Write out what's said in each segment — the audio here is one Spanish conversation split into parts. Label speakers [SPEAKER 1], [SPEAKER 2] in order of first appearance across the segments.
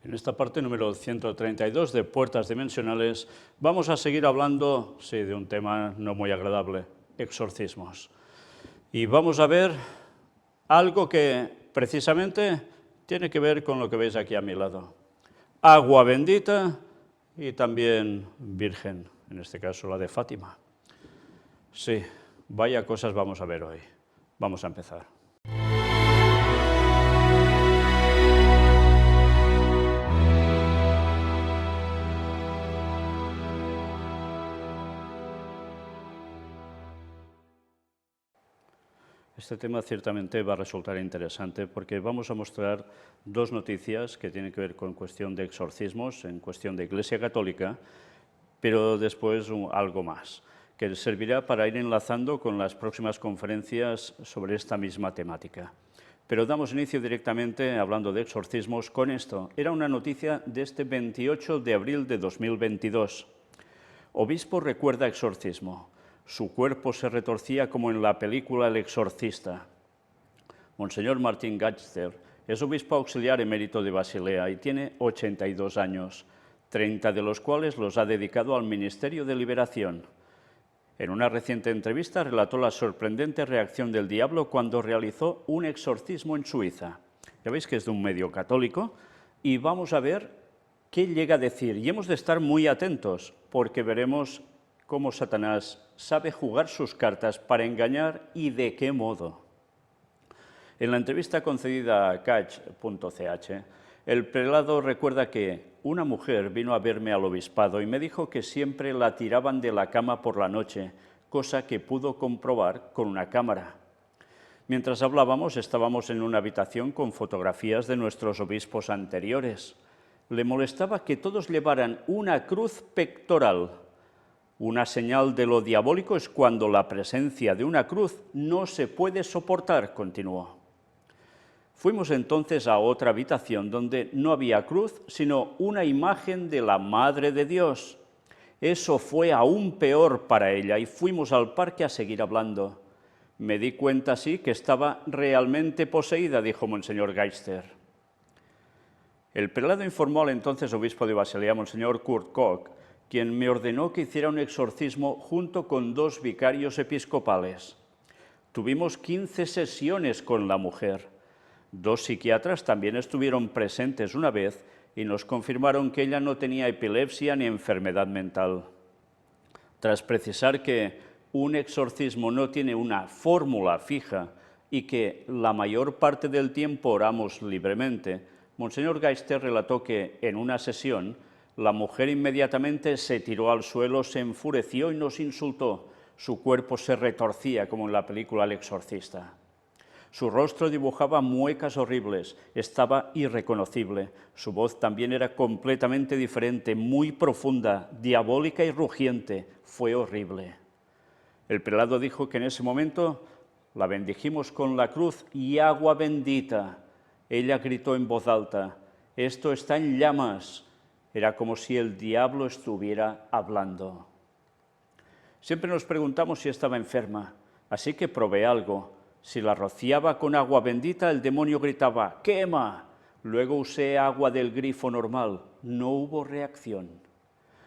[SPEAKER 1] En esta parte número 132 de Puertas Dimensionales vamos a seguir hablando, sí, de un tema no muy agradable, exorcismos. Y vamos a ver algo que precisamente tiene que ver con lo que veis aquí a mi lado. Agua bendita y también virgen, en este caso la de Fátima. Sí, vaya cosas vamos a ver hoy. Vamos a empezar. Este tema ciertamente va a resultar interesante porque vamos a mostrar dos noticias que tienen que ver con cuestión de exorcismos, en cuestión de Iglesia Católica, pero después algo más, que servirá para ir enlazando con las próximas conferencias sobre esta misma temática. Pero damos inicio directamente, hablando de exorcismos, con esto. Era una noticia de este 28 de abril de 2022. Obispo recuerda exorcismo. Su cuerpo se retorcía como en la película El Exorcista. Monseñor Martín Gatster es obispo auxiliar emérito de Basilea y tiene 82 años, 30 de los cuales los ha dedicado al Ministerio de Liberación. En una reciente entrevista relató la sorprendente reacción del diablo cuando realizó un exorcismo en Suiza. Ya veis que es de un medio católico y vamos a ver qué llega a decir. Y hemos de estar muy atentos porque veremos cómo Satanás sabe jugar sus cartas para engañar y de qué modo. En la entrevista concedida a catch.ch, el prelado recuerda que una mujer vino a verme al obispado y me dijo que siempre la tiraban de la cama por la noche, cosa que pudo comprobar con una cámara. Mientras hablábamos, estábamos en una habitación con fotografías de nuestros obispos anteriores. Le molestaba que todos llevaran una cruz pectoral. Una señal de lo diabólico es cuando la presencia de una cruz no se puede soportar, continuó. Fuimos entonces a otra habitación donde no había cruz, sino una imagen de la Madre de Dios. Eso fue aún peor para ella y fuimos al parque a seguir hablando. Me di cuenta así que estaba realmente poseída, dijo Monseñor Gatster. El prelado informó al entonces obispo de Basilea, Monseñor Kurt Koch, quien me ordenó que hiciera un exorcismo junto con 2 vicarios episcopales. Tuvimos 15 sesiones con la mujer. 2 psiquiatras también estuvieron presentes una vez y nos confirmaron que ella no tenía epilepsia ni enfermedad mental. Tras precisar que un exorcismo no tiene una fórmula fija y que la mayor parte del tiempo oramos libremente, Monseñor Gatster relató que en una sesión la mujer inmediatamente se tiró al suelo, se enfureció y nos insultó. Su cuerpo se retorcía como en la película El Exorcista. Su rostro dibujaba muecas horribles, estaba irreconocible. Su voz también era completamente diferente, muy profunda, diabólica y rugiente. Fue horrible. El prelado dijo que en ese momento la bendijimos con la cruz y agua bendita. Ella gritó en voz alta: «Esto está en llamas». Era como si el diablo estuviera hablando. Siempre nos preguntamos si estaba enferma, así que probé algo. Si la rociaba con agua bendita, el demonio gritaba: «¡Quema!». Luego usé agua del grifo normal. No hubo reacción.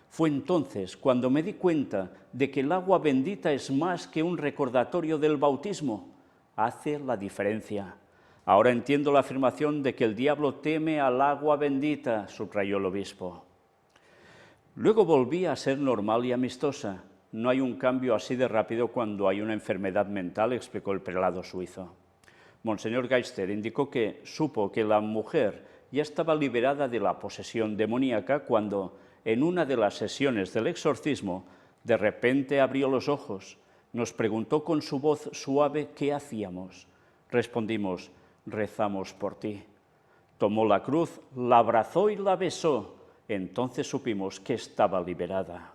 [SPEAKER 1] Fue entonces cuando me di cuenta de que el agua bendita es más que un recordatorio del bautismo. Hace la diferencia. Ahora entiendo la afirmación de que el diablo teme al agua bendita, subrayó el obispo. Luego volví a ser normal y amistosa. No hay un cambio así de rápido cuando hay una enfermedad mental, explicó el prelado suizo. Monseñor Gatster indicó que supo que la mujer ya estaba liberada de la posesión demoníaca cuando, en una de las sesiones del exorcismo, de repente abrió los ojos. Nos preguntó con su voz suave qué hacíamos. Respondimos: «Rezamos por ti». Tomó la cruz, la abrazó y la besó. Entonces supimos que estaba liberada.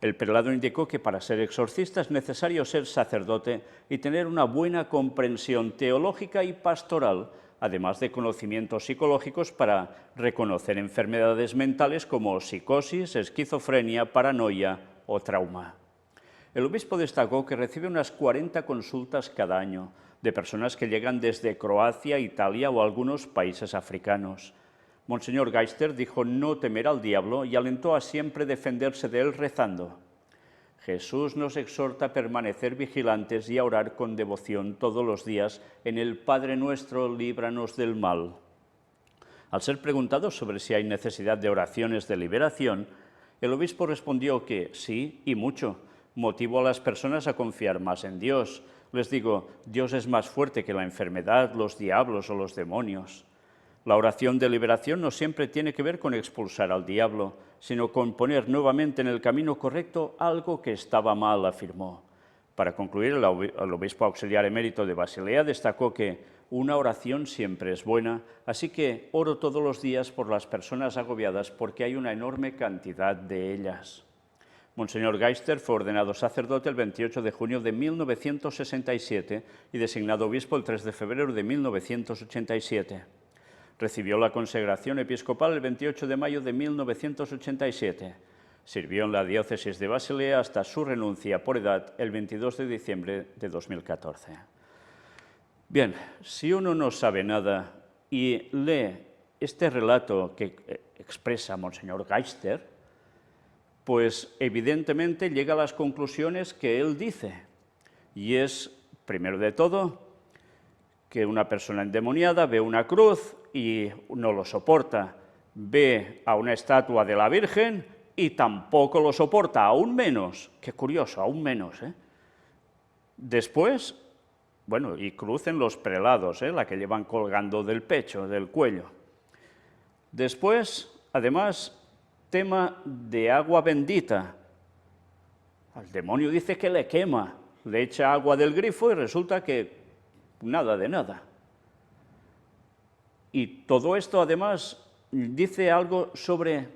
[SPEAKER 1] El prelado indicó que para ser exorcista es necesario ser sacerdote y tener una buena comprensión teológica y pastoral, además de conocimientos psicológicos para reconocer enfermedades mentales como psicosis, esquizofrenia, paranoia o trauma. El obispo destacó que recibe unas 40 consultas cada año de personas que llegan desde Croacia, Italia o algunos países africanos. Monseñor Geister dijo no temer al diablo y alentó a siempre defenderse de él rezando: Jesús nos exhorta a permanecer vigilantes y a orar con devoción todos los días en el Padre nuestro, líbranos del mal. Al ser preguntado sobre si hay necesidad de oraciones de liberación, el obispo respondió que sí, y mucho. Motivó a las personas a confiar más en Dios. Les digo, Dios es más fuerte que la enfermedad, los diablos o los demonios. La oración de liberación no siempre tiene que ver con expulsar al diablo, sino con poner nuevamente en el camino correcto algo que estaba mal, afirmó. Para concluir, el obispo auxiliar emérito de Basilea destacó que una oración siempre es buena, así que oro todos los días por las personas agobiadas porque hay una enorme cantidad de ellas. Monseñor Geister fue ordenado sacerdote el 28 de junio de 1967 y designado obispo el 3 de febrero de 1987. Recibió la consagración episcopal el 28 de mayo de 1987. Sirvió en la diócesis de Basilea hasta su renuncia por edad el 22 de diciembre de 2014. Bien, si uno no sabe nada y lee este relato que expresa Monseñor Geister, pues evidentemente llega a las conclusiones que él dice. Y es, primero de todo, que una persona endemoniada ve una cruz y no lo soporta. Ve a una estatua de la Virgen y tampoco lo soporta, aún menos. Qué curioso, aún menos, ¿eh? Después, bueno, y cruz en los prelados, la que llevan colgando del pecho, del cuello. Después, además, tema de agua bendita. Al demonio dice que le quema, le echa agua del grifo y resulta que nada de nada. Y todo esto, además, dice algo sobre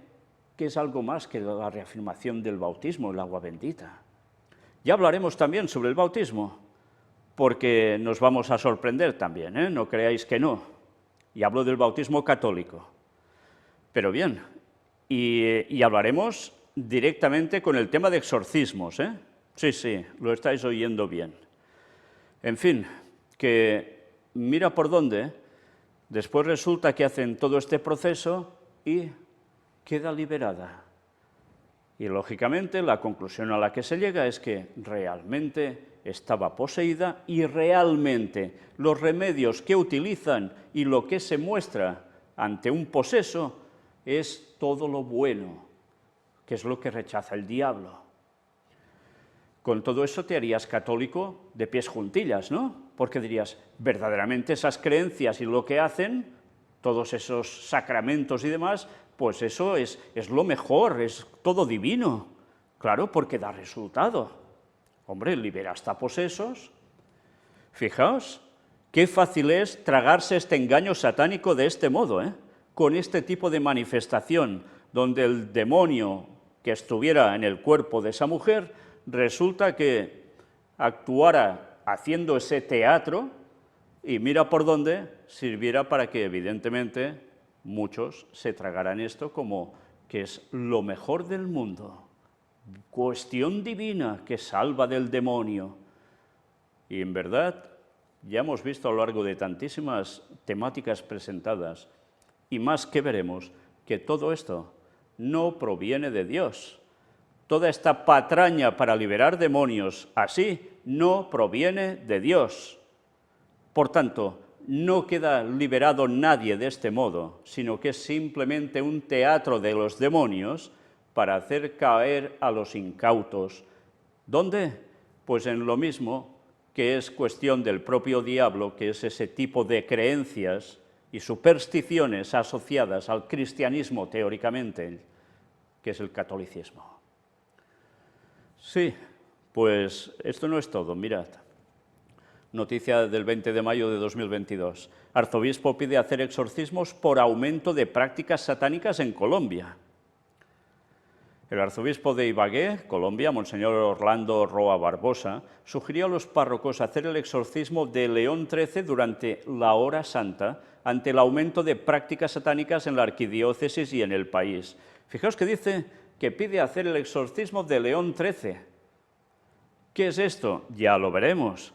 [SPEAKER 1] que es algo más que la reafirmación del bautismo, el agua bendita. Ya hablaremos también sobre el bautismo, porque nos vamos a sorprender también, ¿eh? No creáis que no. Y hablo del bautismo católico. Pero bien, y hablaremos directamente con el tema de exorcismos, ¿eh? Sí, lo estáis oyendo bien. En fin, que mira por dónde, después resulta que hacen todo este proceso y queda liberada. Y lógicamente la conclusión a la que se llega es que realmente estaba poseída y realmente los remedios que utilizan y lo que se muestra ante un poseso es todo lo bueno, que es lo que rechaza el diablo. Con todo eso te harías católico de pies juntillas, ¿no? Porque dirías, verdaderamente esas creencias y lo que hacen, todos esos sacramentos y demás, pues eso es lo mejor, es todo divino. Claro, porque da resultado. Hombre, libera hasta posesos. Fijaos, qué fácil es tragarse este engaño satánico de este modo, ¿eh? Con este tipo de manifestación, donde el demonio que estuviera en el cuerpo de esa mujer, resulta que actuara haciendo ese teatro, y mira por dónde, sirviera para que evidentemente muchos se tragaran esto como que es lo mejor del mundo, cuestión divina que salva del demonio. Y en verdad, ya hemos visto a lo largo de tantísimas temáticas presentadas, y más que veremos, que todo esto no proviene de Dios. Toda esta patraña para liberar demonios así no proviene de Dios. Por tanto, no queda liberado nadie de este modo, sino que es simplemente un teatro de los demonios para hacer caer a los incautos. ¿Dónde? Pues en lo mismo que es cuestión del propio diablo, que es ese tipo de creencias y supersticiones asociadas al cristianismo teóricamente, que es el catolicismo. Sí, pues esto no es todo, mirad. Noticia del 20 de mayo de 2022. Arzobispo pide hacer exorcismos por aumento de prácticas satánicas en Colombia. El arzobispo de Ibagué, Colombia, Monseñor Orlando Roa Barbosa, sugirió a los párrocos hacer el exorcismo de León XIII durante la hora santa ante el aumento de prácticas satánicas en la arquidiócesis y en el país. Fijaos que dice que pide hacer el exorcismo de León XIII. ¿Qué es esto? Ya lo veremos,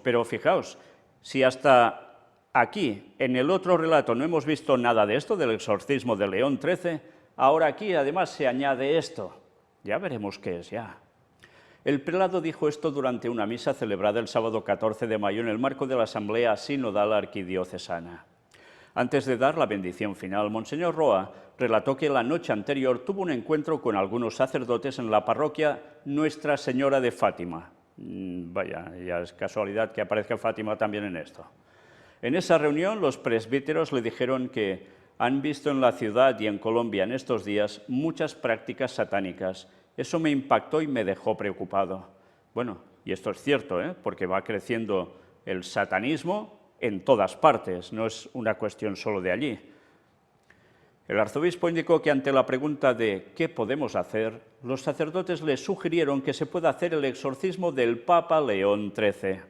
[SPEAKER 1] pero fijaos, si hasta Aquí, en el otro relato, no hemos visto nada de esto, del exorcismo de León XIII, ahora aquí además se añade esto. Ya veremos qué es ya. El prelado dijo esto durante una misa celebrada el sábado 14 de mayo en el marco de la Asamblea Sinodal Arquidiocesana. Antes de dar la bendición final, Monseñor Roa relató que la noche anterior tuvo un encuentro con algunos sacerdotes en la parroquia Nuestra Señora de Fátima. Vaya, ya es casualidad que aparezca Fátima también en esto. En esa reunión, los presbíteros le dijeron que han visto en la ciudad y en Colombia en estos días muchas prácticas satánicas. Eso me impactó y me dejó preocupado. Bueno, y esto es cierto, porque va creciendo el satanismo en todas partes, no es una cuestión solo de allí. El arzobispo indicó que ante la pregunta de ¿qué podemos hacer?, los sacerdotes le sugirieron que se pueda hacer el exorcismo del Papa León XIII.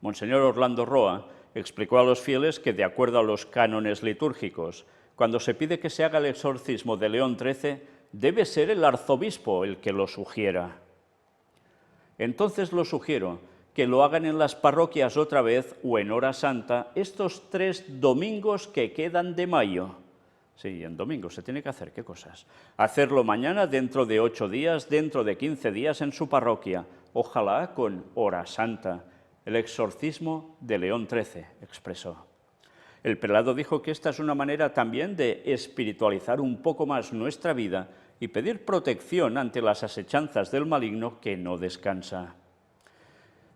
[SPEAKER 1] Monseñor Orlando Roa explicó a los fieles que, de acuerdo a los cánones litúrgicos, cuando se pide que se haga el exorcismo de León XIII, debe ser el arzobispo el que lo sugiera. Entonces lo sugiero que lo hagan en las parroquias otra vez o en hora santa estos 3 domingos que quedan de mayo. Sí, en domingo se tiene que hacer, ¿qué cosas? Hacerlo mañana, dentro de 8 días, dentro de 15 días en su parroquia, ojalá con hora santa. El exorcismo de León XIII, expresó. El prelado dijo que esta es una manera también de espiritualizar un poco más nuestra vida y pedir protección ante las asechanzas del maligno que no descansa.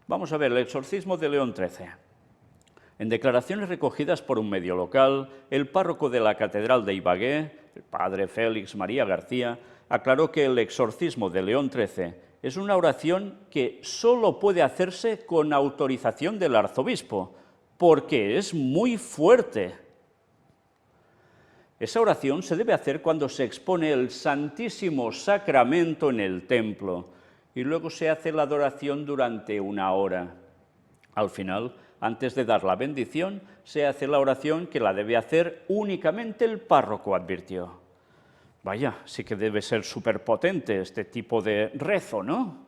[SPEAKER 1] Vamos a ver el exorcismo de León XIII. En declaraciones recogidas por un medio local, el párroco de la Catedral de Ibagué, el padre Félix María García, aclaró que el exorcismo de León XIII es una oración que solo puede hacerse con autorización del arzobispo, porque es muy fuerte. Esa oración se debe hacer cuando se expone el Santísimo Sacramento en el templo y luego se hace la adoración durante 1 hora. Al final, antes de dar la bendición, se hace la oración que la debe hacer únicamente el párroco, advirtió. Vaya, sí que debe ser superpotente este tipo de rezo, ¿no?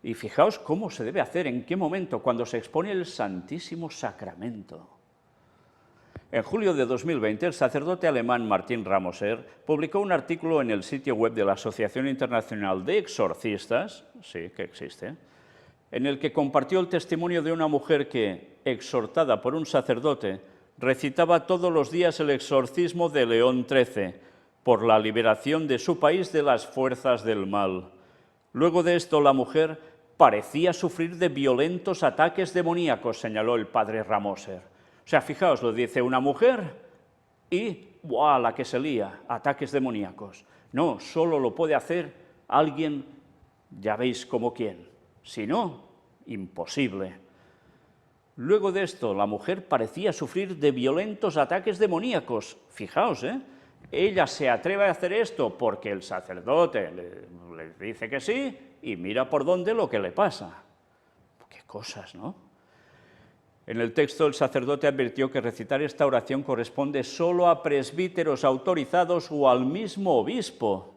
[SPEAKER 1] Y fijaos cómo se debe hacer, en qué momento, cuando se expone el Santísimo Sacramento. En julio de 2020, el sacerdote alemán Martin Ramoser publicó un artículo en el sitio web de la Asociación Internacional de Exorcistas, sí, que existe, en el que compartió el testimonio de una mujer que, exhortada por un sacerdote, recitaba todos los días el exorcismo de León XIII por la liberación de su país de las fuerzas del mal. Luego de esto, la mujer parecía sufrir de violentos ataques demoníacos, señaló el padre Ramoser. O sea, fijaos, lo dice una mujer y ¡buah!, la que se lía, ataques demoníacos. No, solo lo puede hacer alguien, ya veis como quién. Si no, imposible. Luego de esto, la mujer parecía sufrir de violentos ataques demoníacos. Fijaos, ella se atreve a hacer esto porque el sacerdote le dice que sí y mira por dónde lo que le pasa. Qué cosas, ¿no? En el texto, el sacerdote advirtió que recitar esta oración corresponde solo a presbíteros autorizados o al mismo obispo.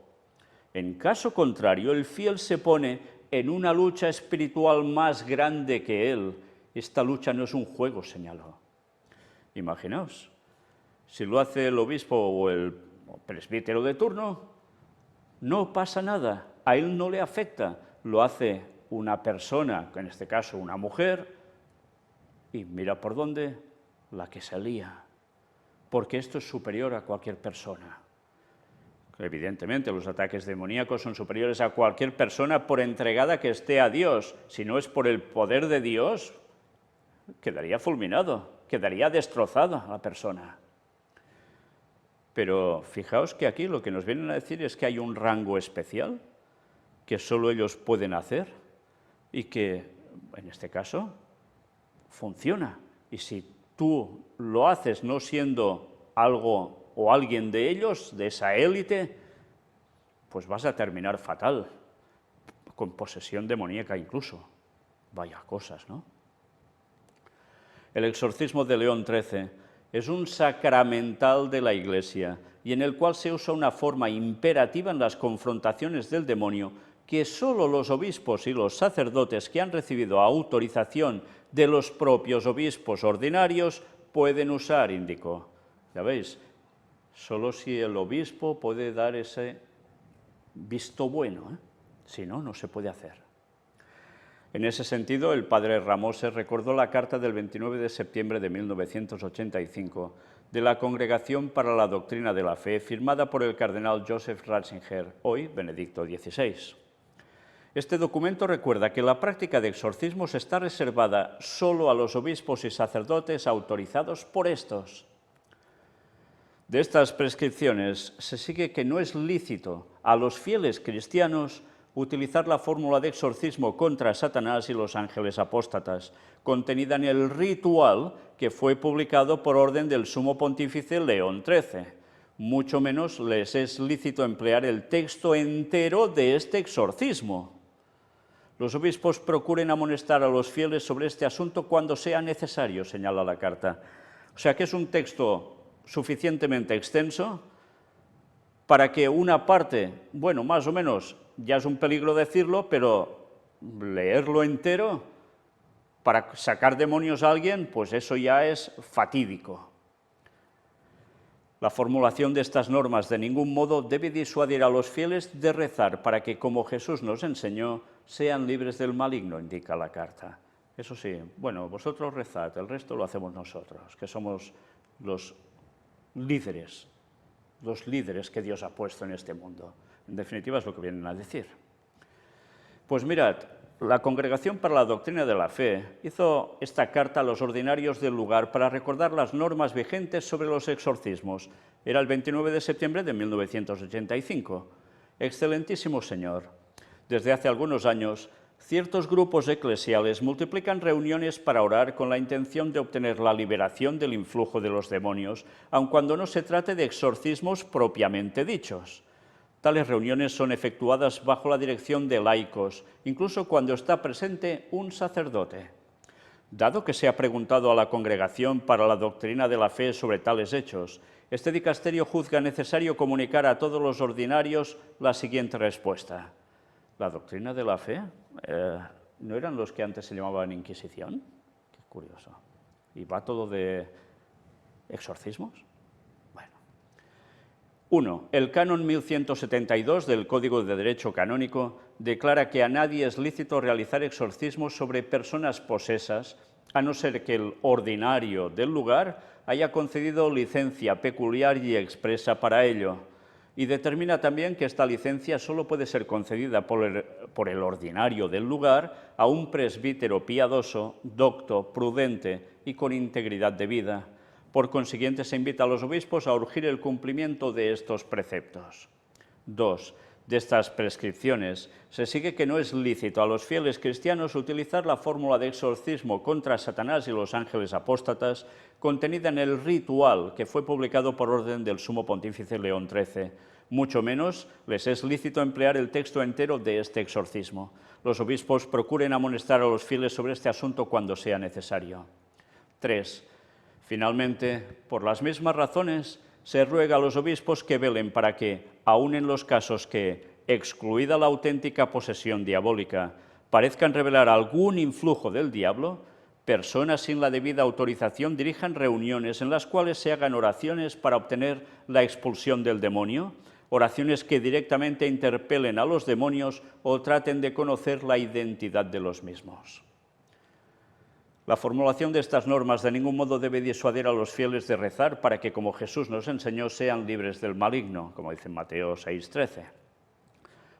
[SPEAKER 1] En caso contrario, el fiel se pone en una lucha espiritual más grande que él. Esta lucha no es un juego, señaló. Imaginaos, si lo hace el obispo o el presbítero de turno, no pasa nada, a él no le afecta. Lo hace una persona, en este caso una mujer, y mira por dónde, la que se lía, porque esto es superior a cualquier persona. Evidentemente, los ataques demoníacos son superiores a cualquier persona por entregada que esté a Dios. Si no es por el poder de Dios, quedaría fulminado, quedaría destrozada la persona. Pero fijaos que aquí lo que nos vienen a decir es que hay un rango especial que solo ellos pueden hacer y que, en este caso, funciona. Y si tú lo haces no siendo algo o alguien de ellos, de esa élite, pues vas a terminar fatal, con posesión demoníaca incluso. Vaya cosas, ¿no? El exorcismo de León XIII es un sacramental de la Iglesia y en el cual se usa una forma imperativa en las confrontaciones del demonio que solo los obispos y los sacerdotes que han recibido autorización de los propios obispos ordinarios pueden usar, indicó. Ya veis, solo si el obispo puede dar ese visto bueno, ¿eh? Si no, no se puede hacer. En ese sentido, el padre Ramose recordó la carta del 29 de septiembre de 1985 de la Congregación para la Doctrina de la Fe, firmada por el cardenal Joseph Ratzinger, hoy Benedicto XVI. Este documento recuerda que la práctica de exorcismos está reservada solo a los obispos y sacerdotes autorizados por estos. De estas prescripciones se sigue que no es lícito a los fieles cristianos utilizar la fórmula de exorcismo contra Satanás y los ángeles apóstatas, contenida en el ritual que fue publicado por orden del sumo pontífice León XIII. Mucho menos les es lícito emplear el texto entero de este exorcismo. Los obispos procuren amonestar a los fieles sobre este asunto cuando sea necesario, señala la carta. O sea que es un texto suficientemente extenso para que una parte, bueno, más o menos, ya es un peligro decirlo, pero leerlo entero para sacar demonios a alguien, pues eso ya es fatídico. La formulación de estas normas de ningún modo debe disuadir a los fieles de rezar para que, como Jesús nos enseñó, sean libres del maligno, indica la carta. Eso sí, bueno, vosotros rezad, el resto lo hacemos nosotros, que somos los líderes que Dios ha puesto en este mundo. En definitiva es lo que vienen a decir. Pues mirad, la Congregación para la Doctrina de la Fe hizo esta carta a los ordinarios del lugar para recordar las normas vigentes sobre los exorcismos. Era el 29 de septiembre de 1985. Excelentísimo Señor, desde hace algunos años, ciertos grupos eclesiales multiplican reuniones para orar con la intención de obtener la liberación del influjo de los demonios, aun cuando no se trate de exorcismos propiamente dichos. Tales reuniones son efectuadas bajo la dirección de laicos, incluso cuando está presente un sacerdote. Dado que se ha preguntado a la Congregación para la Doctrina de la Fe sobre tales hechos, este dicasterio juzga necesario comunicar a todos los ordinarios la siguiente respuesta. ¿La doctrina de la fe? ¿No eran los que antes se llamaban Inquisición? Qué curioso. ¿Y va todo de exorcismos? Bueno. 1. El canon 1172 del Código de Derecho Canónico declara que a nadie es lícito realizar exorcismos sobre personas posesas, a no ser que el ordinario del lugar haya concedido licencia peculiar y expresa para ello. Y determina también que esta licencia solo puede ser concedida por el ordinario del lugar a un presbítero piadoso, docto, prudente y con integridad de vida. Por consiguiente, se invita a los obispos a urgir el cumplimiento de estos preceptos. 2. De estas prescripciones se sigue que no es lícito a los fieles cristianos utilizar la fórmula de exorcismo contra Satanás y los ángeles apóstatas contenida en el ritual que fue publicado por orden del sumo pontífice León XIII. Mucho menos les es lícito emplear el texto entero de este exorcismo. Los obispos procuren amonestar a los fieles sobre este asunto cuando sea necesario. 3. Finalmente, por las mismas razones, se ruega a los obispos que velen para que, aun en los casos que, excluida la auténtica posesión diabólica, parezcan revelar algún influjo del diablo, personas sin la debida autorización dirijan reuniones en las cuales se hagan oraciones para obtener la expulsión del demonio, oraciones que directamente interpelen a los demonios o traten de conocer la identidad de los mismos. La formulación de estas normas de ningún modo debe disuadir a los fieles de rezar para que, como Jesús nos enseñó, sean libres del maligno, como dice en Mateo 6:13.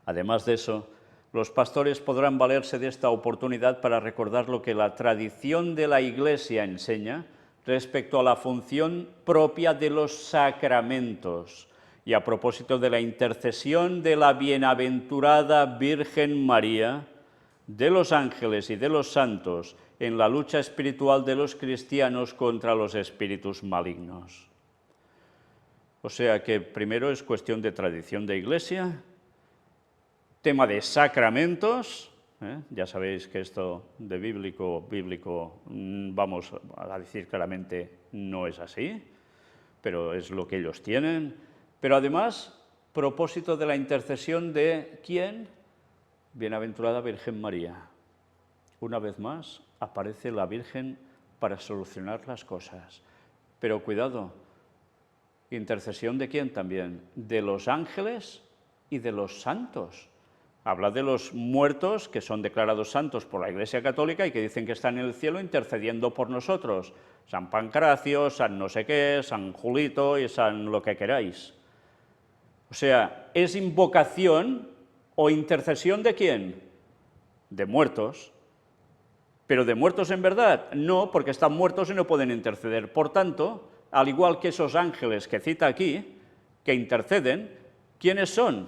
[SPEAKER 1] Además de eso, los pastores podrán valerse de esta oportunidad para recordar lo que la tradición de la Iglesia enseña respecto a la función propia de los sacramentos y a propósito de la intercesión de la bienaventurada Virgen María, de los ángeles y de los santos en la lucha espiritual de los cristianos contra los espíritus malignos. O sea que primero es cuestión de tradición de Iglesia, tema de sacramentos, ya sabéis que esto de bíblico, vamos a decir claramente, no es así, pero es lo que ellos tienen. Pero además, propósito de la intercesión de ¿quién? Bienaventurada Virgen María. Una vez más, aparece la Virgen para solucionar las cosas. Pero cuidado, ¿intercesión de quién también? De los ángeles y de los santos. Habla de los muertos que son declarados santos por la Iglesia Católica y que dicen que están en el cielo intercediendo por nosotros. San Pancracio, San no sé qué, San Julito y San lo que queráis. O sea, ¿es invocación o intercesión de quién? De muertos. ¿Pero de muertos en verdad? No, porque están muertos y no pueden interceder. Por tanto, al igual que esos ángeles que cita aquí, que interceden, ¿quiénes son?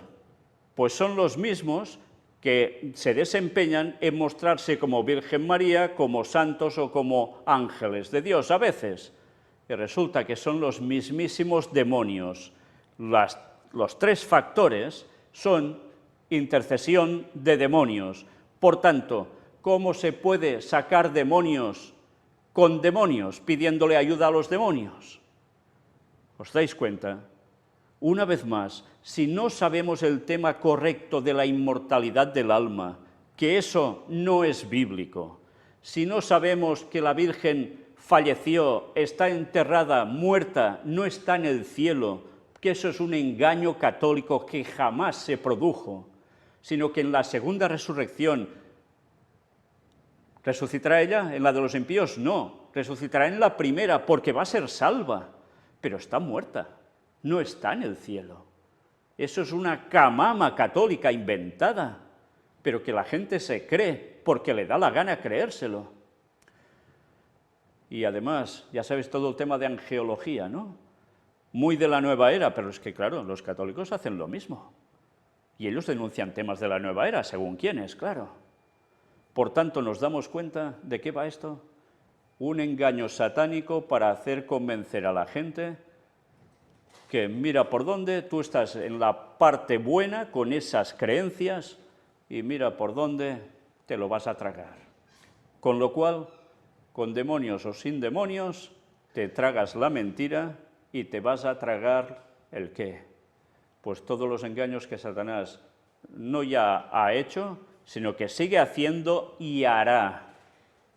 [SPEAKER 1] Pues son los mismos que se desempeñan en mostrarse como Virgen María, como santos o como ángeles de Dios a veces. Y resulta que son los mismísimos demonios. Los tres factores son intercesión de demonios. Por tanto, ¿cómo se puede sacar demonios con demonios, pidiéndole ayuda a los demonios? ¿Os dais cuenta? Una vez más, si no sabemos el tema correcto de la inmortalidad del alma, que eso no es bíblico, si no sabemos que la Virgen falleció, está enterrada, muerta, no está en el cielo, que eso es un engaño católico que jamás se produjo, sino que en la segunda resurrección, ¿resucitará ella en la de los impíos? No, resucitará en la primera porque va a ser salva, pero está muerta. No está en el cielo. Eso es una camama católica inventada, pero que la gente se cree porque le da la gana creérselo. Y además, ya sabéis todo el tema de angeología, ¿no? Muy de la nueva era, pero es que claro, los católicos hacen lo mismo. Y ellos denuncian temas de la nueva era, según quiénes, claro. Por tanto, nos damos cuenta de qué va esto. Un engaño satánico para hacer convencer a la gente que mira por dónde, tú estás en la parte buena con esas creencias y mira por dónde te lo vas a tragar. Con lo cual, con demonios o sin demonios, te tragas la mentira y te vas a tragar ¿el qué? Pues todos los engaños que Satanás no ya ha hecho, sino que sigue haciendo y hará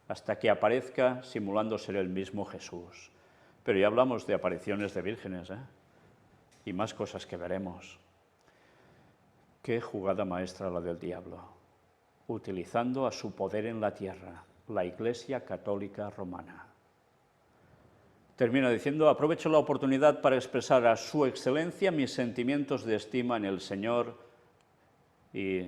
[SPEAKER 1] hasta que aparezca simulando ser el mismo Jesús. Pero ya hablamos de apariciones de vírgenes, y más cosas que veremos. Qué jugada maestra la del diablo, utilizando a su poder en la tierra, la Iglesia Católica Romana. Termina diciendo, aprovecho la oportunidad para expresar a su excelencia mis sentimientos de estima en el Señor. ¿Y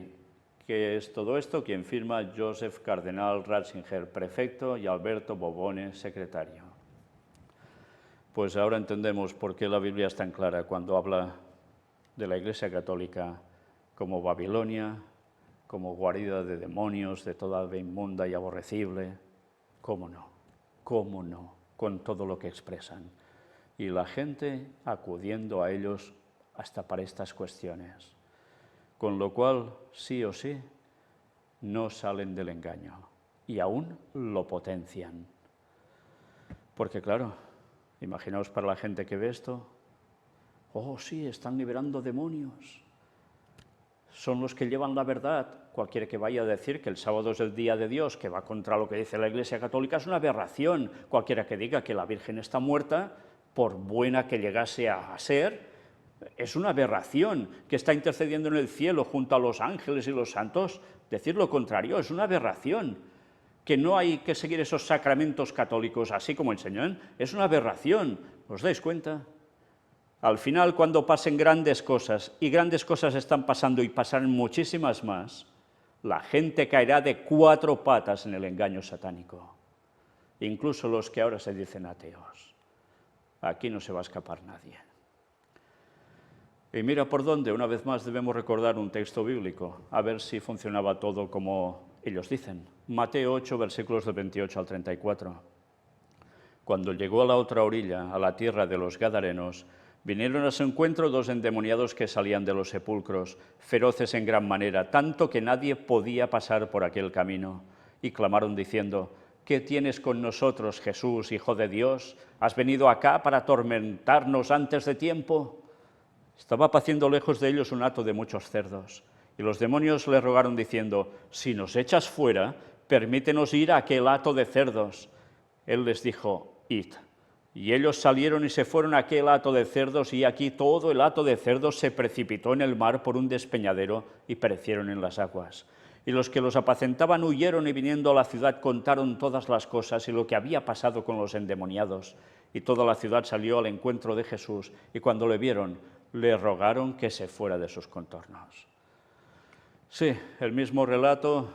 [SPEAKER 1] qué es todo esto? Quien firma, Joseph Cardenal Ratzinger, prefecto, y Alberto Bobone, secretario. Pues ahora entendemos por qué la Biblia es tan clara cuando habla de la Iglesia Católica como Babilonia, como guarida de demonios, de toda ave inmunda y aborrecible. ¿Cómo no? ¿Cómo no? Con todo lo que expresan. Y la gente acudiendo a ellos hasta para estas cuestiones. Con lo cual, sí o sí, no salen del engaño. Y aún lo potencian. Porque claro, imaginaos para la gente que ve esto, oh sí, están liberando demonios, son los que llevan la verdad. Cualquiera que vaya a decir que el sábado es el día de Dios, que va contra lo que dice la Iglesia Católica, es una aberración. Cualquiera que diga que la Virgen está muerta, por buena que llegase a ser, es una aberración. Que está intercediendo en el cielo junto a los ángeles y los santos, decir lo contrario, es una aberración. Que no hay que seguir esos sacramentos católicos así como enseñan, es una aberración. ¿Os dais cuenta? Al final, cuando pasen grandes cosas, y grandes cosas están pasando y pasarán muchísimas más, la gente caerá de 4 patas en el engaño satánico. Incluso los que ahora se dicen ateos. Aquí no se va a escapar nadie. Y mira por dónde, una vez más debemos recordar un texto bíblico, a ver si funcionaba todo como ellos dicen. Mateo 8, versículos del 28 al 34. Cuando llegó a la otra orilla, a la tierra de los Gadarenos, vinieron a su encuentro 2 endemoniados que salían de los sepulcros, feroces en gran manera, tanto que nadie podía pasar por aquel camino. Y clamaron diciendo, ¿qué tienes con nosotros, Jesús, Hijo de Dios? ¿Has venido acá para atormentarnos antes de tiempo? Estaba paciendo lejos de ellos un hato de muchos cerdos. Y los demonios le rogaron diciendo, si nos echas fuera, permítenos ir a aquel hato de cerdos. Él les dijo, id. Y ellos salieron y se fueron a aquel hato de cerdos, y aquí todo el hato de cerdos se precipitó en el mar por un despeñadero y perecieron en las aguas. Y los que los apacentaban huyeron y viniendo a la ciudad contaron todas las cosas y lo que había pasado con los endemoniados. Y toda la ciudad salió al encuentro de Jesús, y cuando le vieron, le rogaron que se fuera de sus contornos. Sí, el mismo relato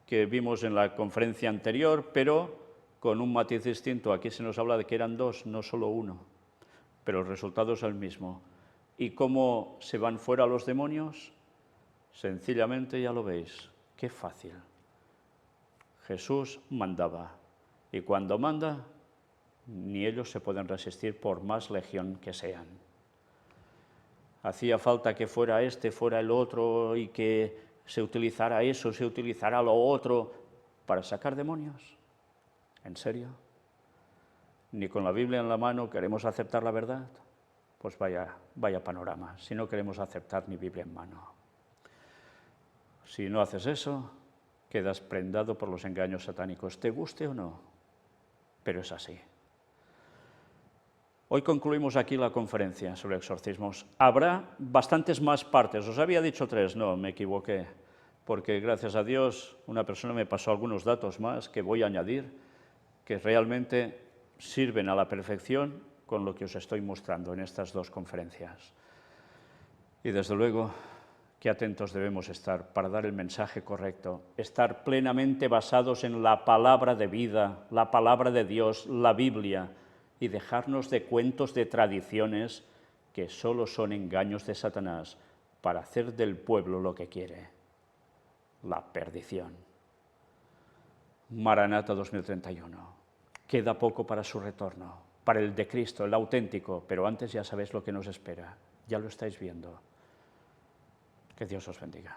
[SPEAKER 1] que vimos en la conferencia anterior, pero con un matiz distinto. Aquí se nos habla de que eran dos, no solo uno, pero el resultado es el mismo. ¿Y cómo se van fuera los demonios? Sencillamente ya lo veis, qué fácil. Jesús mandaba, y cuando manda, ni ellos se pueden resistir por más legión que sean. Hacía falta que fuera este, fuera el otro, y que se utilizara eso, se utilizara lo otro, para sacar demonios. ¿En serio? ¿Ni con la Biblia en la mano queremos aceptar la verdad? Pues vaya panorama, si no queremos aceptar ni Biblia en mano. Si no haces eso, quedas prendado por los engaños satánicos, te guste o no, pero es así. Hoy concluimos aquí la conferencia sobre exorcismos. Habrá bastantes más partes, os había dicho 3, no, me equivoqué, porque gracias a Dios una persona me pasó algunos datos más que voy a añadir, que realmente sirven a la perfección con lo que os estoy mostrando en estas 2 conferencias. Y desde luego, qué atentos debemos estar para dar el mensaje correcto, estar plenamente basados en la palabra de vida, la palabra de Dios, la Biblia, y dejarnos de cuentos de tradiciones que solo son engaños de Satanás para hacer del pueblo lo que quiere, la perdición. Maranata 2031. Queda poco para su retorno, para el de Cristo, el auténtico, pero antes ya sabéis lo que nos espera, ya lo estáis viendo. Que Dios os bendiga.